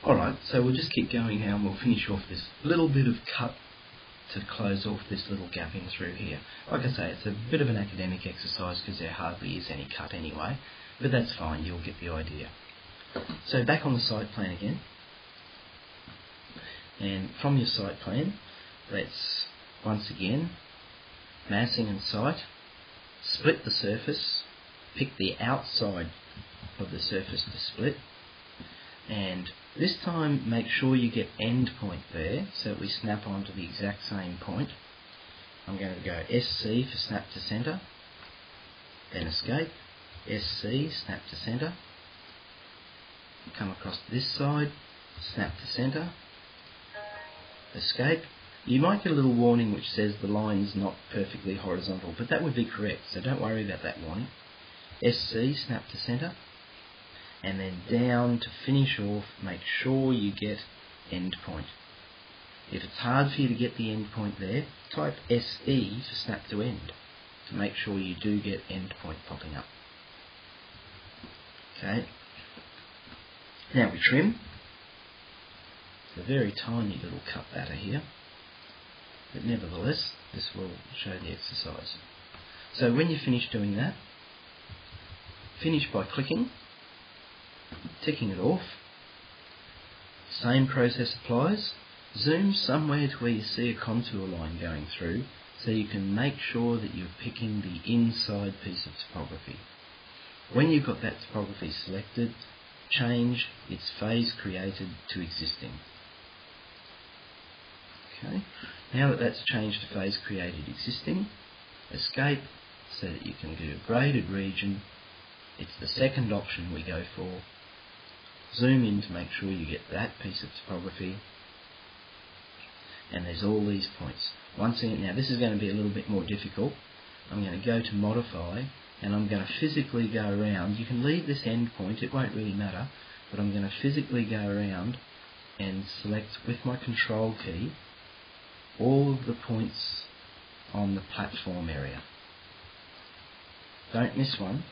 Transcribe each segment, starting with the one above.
Alright, so we'll just keep going now and we'll finish off this little bit of cut to close off this little gapping through here. Like I say, it's a bit of an academic exercise because there hardly is any cut anyway, but that's fine, you'll get the idea. So back on the site plan again, and from your site plan, let's once again, massing and site, split the surface, pick the outside of the surface to split, and this time make sure you get end point there so that we snap onto the exact same point. I'm going to go SC for snap to center, then escape, SC, snap to center, come across this side, snap to center, escape. You might get a little warning which says the line's not perfectly horizontal, but that would be correct, so don't worry about that warning. SC, snap to center, and then down to finish off, make sure you get end point. If it's hard for you to get the end point there, type SE for snap to end to make sure you do get end point popping up. Okay. Now we trim. It's a very tiny little cut batter here, but nevertheless this will show the exercise. So when you finish doing that, finish by clicking, ticking it off. Same process applies. Zoom somewhere to where you see a contour line going through so you can make sure that you're picking the inside piece of topography. When you've got that topography selected, change its phase created to existing. Okay. Now that that's changed to phase created existing, escape so that you can do a graded region. It's the second option we go for. Zoom in to make sure you get that piece of topography. And there's all these points. Once again, now this is going to be a little bit more difficult. I'm going to go to modify and I'm going to physically go around. You can leave this end point, it won't really matter, but I'm going to physically go around and select with my control key all of the points on the platform area. Don't miss one.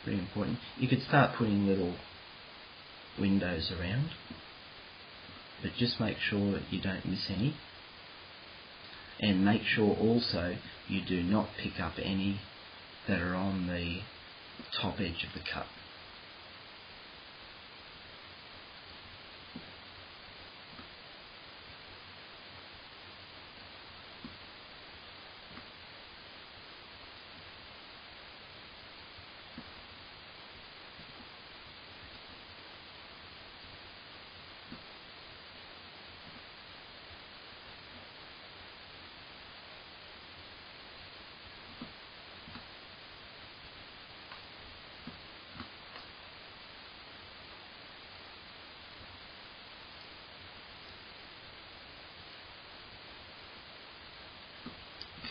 Pretty important. You could start putting little windows around, but just make sure that you don't miss any, and make sure also you do not pick up any that are on the top edge of the cut.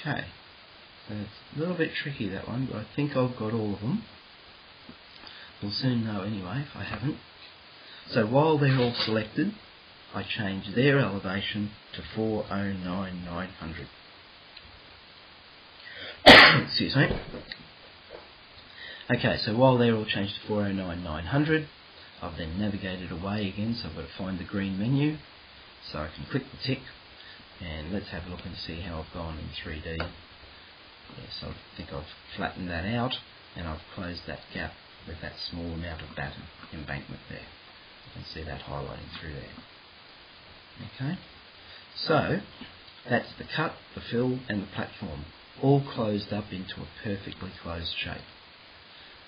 Okay, so it's a little bit tricky that one, but I think I've got all of them. We'll soon know anyway if I haven't. So while they're all selected, I change their elevation to 409,900. Excuse me. Okay, so while they're all changed to 409,900, I've then navigated away again, so I've got to find the green menu, so I can click the tick. And let's have a look and see how I've gone in 3D. Yes, I think I've flattened that out and I've closed that gap with that small amount of batter embankment there. You can see that highlighting through there. Okay, so that's the cut, the fill and the platform, all closed up into a perfectly closed shape.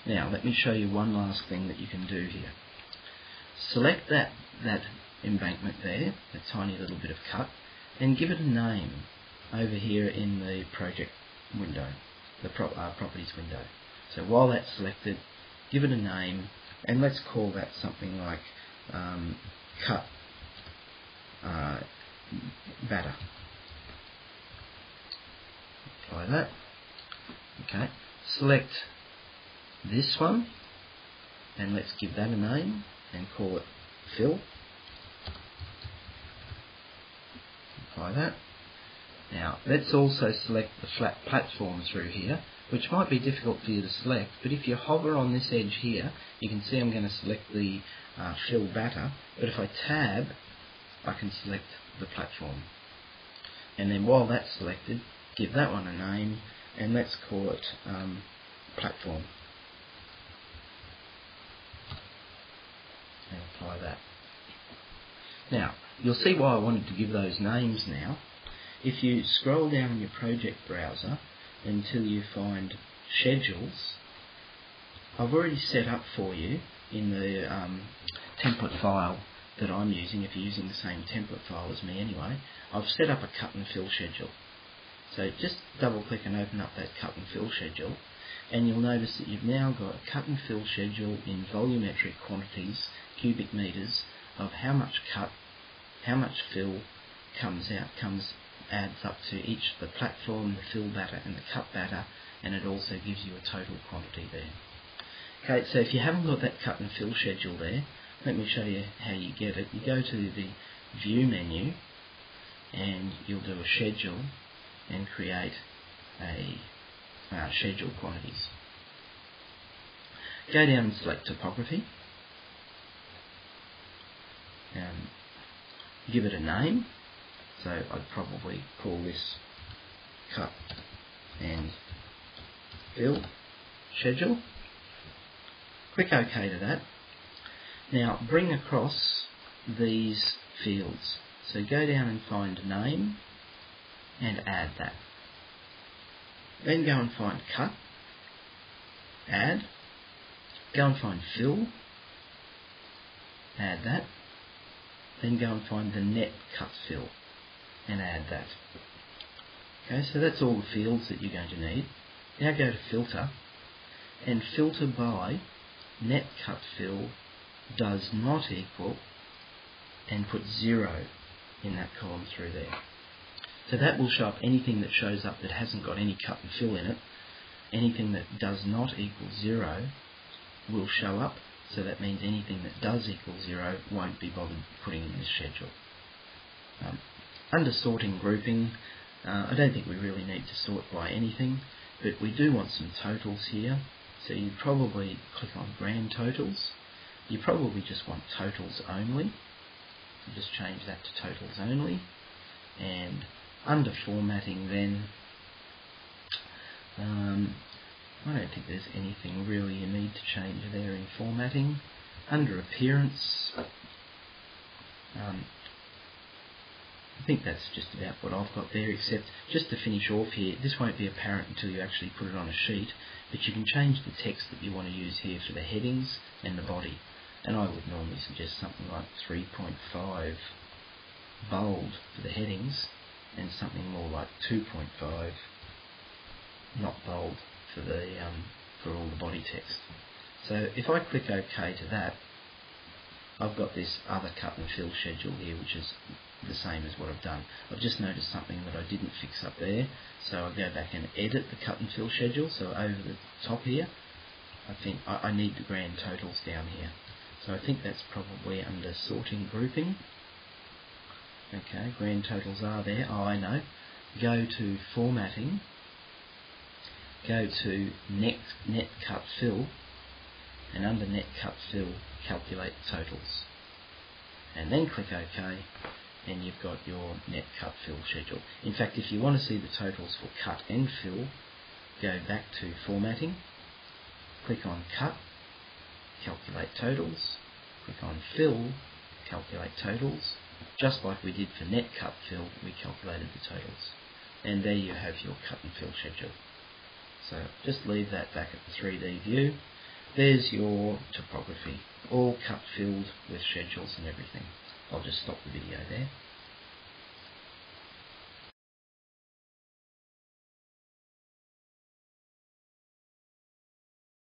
Now let me show you one last thing that you can do here. Select that embankment there, that tiny little bit of cut, and give it a name over here in the project window, the properties window. So while that's selected, give it a name, and let's call that something like cut batter. Apply that. Okay. Select this one, and let's give that a name and call it fill. Apply that. Now let's also select the flat platform through here, which might be difficult for you to select, but if you hover on this edge here, you can see I'm going to select the fill batter, but if I tab, I can select the platform. And then while that's selected, give that one a name, and let's call it platform. And apply that. Now, you'll see why I wanted to give those names now. If you scroll down in your project browser until you find schedules, I've already set up for you in the template file that I'm using, if you're using the same template file as me anyway, I've set up a cut and fill schedule. So just double click and open up that cut and fill schedule, and you'll notice that you've now got a cut and fill schedule in volumetric quantities, cubic metres, of how much cut, how much fill adds up to each of the platform, the fill batter and the cut batter, and it also gives you a total quantity there. Okay, so if you haven't got that cut and fill schedule there, let me show you how you get it. You go to the View menu, and you'll do a schedule and create a schedule quantities. Go down and select Topography. Give it a name. So I'd probably call this cut and fill schedule. Click OK to that. Now bring across these fields. So go down and find name and add that. Then go and find cut, add. Go and find fill, add that. Then go and find the net cut fill and add that. Okay, so that's all the fields that you're going to need. Now go to filter and filter by net cut fill does not equal, and put 0 in that column through there. So that will show up anything that shows up that hasn't got any cut and fill in it. Anything that does not equal 0 will show up, so that means anything that does equal 0 won't be bothered putting in this schedule. Under sorting grouping, I don't think we really need to sort by anything, but we do want some totals here. So you probably click on grand totals. You probably just want totals only. So just change that to totals only. And under formatting then, I don't think there's anything really you need to change there in formatting. Under appearance, I think that's just about what I've got there, except just to finish off here, this won't be apparent until you actually put it on a sheet, but you can change the text that you want to use here for the headings and the body. And I would normally suggest something like 3.5 bold for the headings, and something more like 2.5 not bold for the for all the body text. So if I click OK to that, I've got this other cut and fill schedule here, which is the same as what I've done. I've just noticed something that I didn't fix up there, so I'll go back and edit the cut and fill schedule. So over the top here, I think I need the grand totals down here. So I think that's probably under sorting grouping. Okay, grand totals are there. Oh, I know. Go to formatting. Go to net cut fill, and under net cut fill, calculate totals. And then click OK, and you've got your net cut fill schedule. In fact, if you want to see the totals for cut and fill, go back to formatting, click on cut, calculate totals, click on fill, calculate totals. Just like we did for net cut fill, we calculated the totals. And there you have your cut and fill schedule. So just leave that back at the 3D view. There's your topography, all cut filled with schedules and everything. I'll just stop the video there.